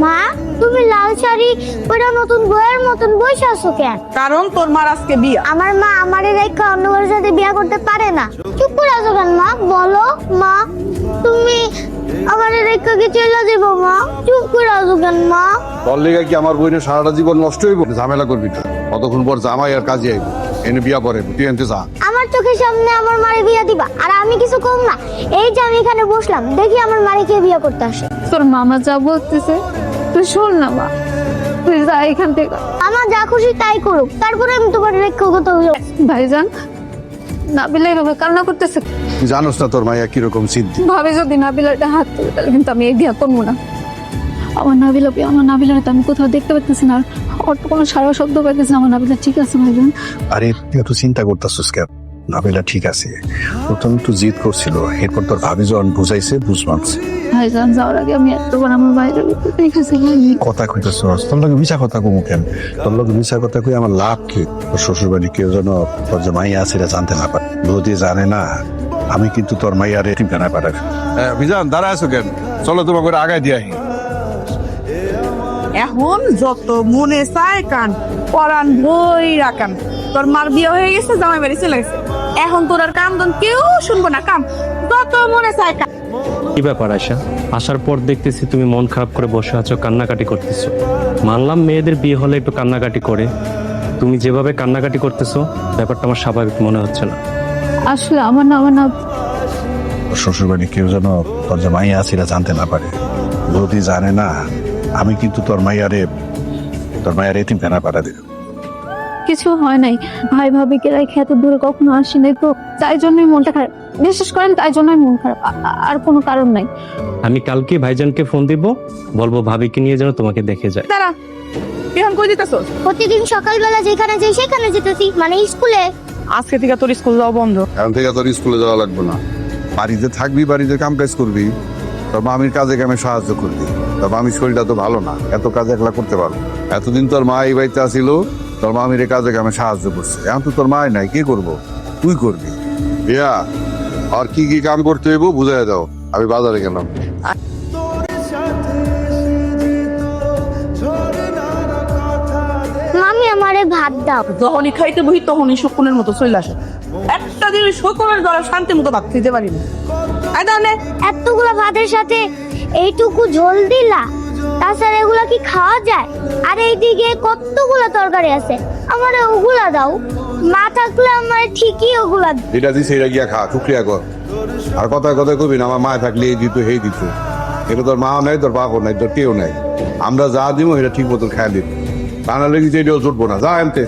মা, তুমি লাল শাড়ি পরে নতুন বইয়ের মতন বসে আছো কেন? কারণ তোর মার আজকে বিয়া। আমার মা আমারে রেখে অন্য কারোর সাথে বিয়ে করতে পারে না। চুপ করে আছো কেন মা? বলো মা, তুমি আমারে রেখে কি চলে যাবো মা? চুপ করে আছো কেন মা? তোর লেগে কি আমার বোনের সারাটা জীবন নষ্ট হইব? ঝামেলা করবি না, কতক্ষণ পর জামাই আর কাজে আইব, এনে বিয়া করে তুই এনতে যা। আমার চোখের সামনে আমার মারে বিয়ে দিবা আর আমি কিছু কম না? এই যে আমি এখানে বসলাম, দেখি আমার মারে কে বিয়ে করতে আসে। তোর মামা যা বলতেছে তুই শোন না মা, তুই যা এখান থেকে। আমার যা খুশি তাই করুক, তারপরে আমি তোমার রেখে কোথাও যাবো। ভাইজান, নাবিলা এভাবে কান্না করতেছে। তুই জানোস না তোর মাইয়া কিরকম সিদ্ধি। ভাবে যদি নাবিলাটা হাত তুলে তাহলে কিন্তু আমি এই বিয়া করবো না। আমার নাবিলার তো আমি কোথাও দেখতে পাচ্ছি না, ওর তো কোনো সারা শব্দ পাইতেছি না। আমার নাবিলা ঠিক আছে ভাইজান? আরে তুই এত চিন্তা করতেছিস কেন? নাবিলা ঠিক আছে, প্রথম একটু জিদ করছিল, এরপর তোর ভাবি যখন বুঝাইছে বুঝ মানছে। ভাইজান, যাওয়ার আগে আমি একবার আমার বাইরে দেখেছি। কথা কইতেছ, তোর লগে মিছা কথা কমু কেন? তোর লগে মিছা কথা কই আমার লাভ কি? তোর শ্বশুর বাড়ি কেউ যেন তোর যে মাইয়া আছে এটা জানতে না পারে। যদি জানে না, আমি কিন্তু তোর মাইয়ারে ঠিকানা পাঠাবি। বিজান দাঁড়া আছো কেন? চলো তোমার করে আগায় দিয়ে আহি। এখন যত মনে চায় কান পরান বই রাখান। তোর মার বিয়ে হয়ে গেছে, জামাই বাড়ি চলে গেছে। এখন তোর আর কান্দন কেউ শুনবো না। কাম যত মনে চায় কান। কি ব্যাপার আয়শা? আসার পর দেখতেছি তুমি মন খারাপ করে বসে আছো, কান্নাকাটি করতেছো। মানলাম মেয়েদের বিয়ে হলে একটু কান্নাকাটি করে, তুমি যেভাবে কান্নাকাটি করতেছো ব্যাপারটা আমার স্বাভাবিক মনে হচ্ছে না। আসলে আমার না তোর শ্বশুর বাড়ি কেউ যেন তোর যে মাইয়া আছে এটা জানতে না পারে। যদি জানে না, আমি কিন্তু তোর মাইয়ারে ঠিকানা পাঠা দিব। কিছু হয় নাই। ভাই ভাবিকে রেখে এত দূরে কখনো আসি নাই তো, তাই জন্যই মনটা খারাপ। বিশ্বাস করেন, তাই জন্যই মন খারাপ, আর কোনো কারণ নাই। আমি কালকে ভাইজানকে ফোন দিব, বলবো ভাবিকে নিয়ে যেন তোমাকে দেখে যায়। দাঁড়া, এখন কই দিতেছস? প্রতিদিন সকালবেলা যেখানে যাই সেখানে যেতেছি, মানে স্কুলে। আজকে থেকে তোর স্কুল যাওয়া বন্ধ। এখন থেকে তোর স্কুলে যাওয়া লাগবে না, বাড়িতে থাকবি, বাড়িতে কাম কাজ করবি, তোর মামির কাজে কামে সাহায্য করবি। তোর মামির শরীরটা তো ভালো না, এত কাজ একলা করতে পারবো? এতদিন তোর মা এই বাড়িতে আসিল, তোর মামির কাজে কামে সাহায্য করছে। এখন তো তোর মাই নাই, কি করবো? তুই করবি। বিয়া আর কি কি কাম করতে হইব বুঝাই দাও, আমি বাজারে গেলাম। মামি আমারে ভাত দাও। যখনই খাইতে বহি তখনই শকুনের মতো চলে আসে। একটা দিন শকুনের দ্বারা শান্তি মতো ভাত খেতে পারি না। এতগুলা ভাতের সাথে এইটুকু ঝোল দিলা, তাছাড়া এগুলা কি খাওয়া যায়? আর এইদিকে কতগুলা তরকারি আছে, আমারে ওগুলা দাও। মা থাকলে আমার ঠিকই ওগুলা। যেটা দিছে এটা গিয়া খা, শুক্রিয়া কর। আর কথায় কথায় কবি না আমার মা থাকলে এই দিত হেই দিত। এটা তোর মাও নাই, তোর বাপও নাই, তোর কেউ নাই। আমরা যা দিব এটা ঠিক মতন খাই দিব, তা নাহলে কিছু এটাও জুটবো না। যা আনতে